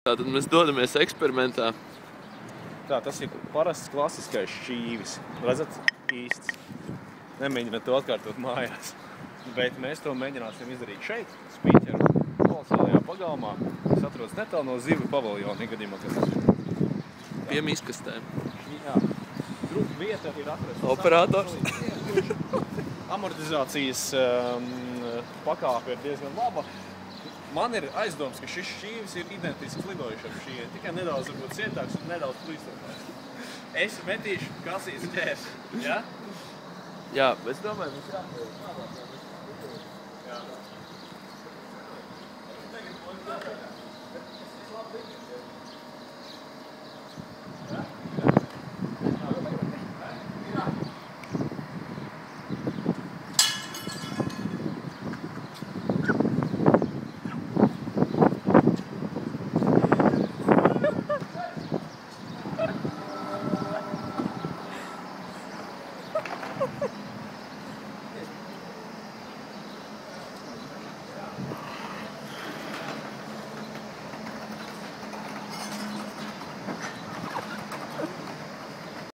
Tātad mēs dodamies eksperimentā. Tā, tas ir parasts klasiskais šķīvis. Redzat? Īsts. Nemēģināt to atkārtot mājās. Bet mēs to mēģināsim izdarīt šeit, Spīķeru kolosālajā pagalmā. Tas atrodas netālu no Zivju paviljona, gadījumā, kas ir. Pie miskastēm. Jā. Vieta ir atrasta. Operators. Amortizācijas pakāpe ir diezgan laba. Man ir aizdoms, ka šis šķīvis ir identisks lidojušam šķīviem, tikai nedaudz varbūt cietāks un nedaudz plīstotāks. Es metīšu kasīs ķērs, ja? Jā, bet es domāju, mums jāpēc. Jā.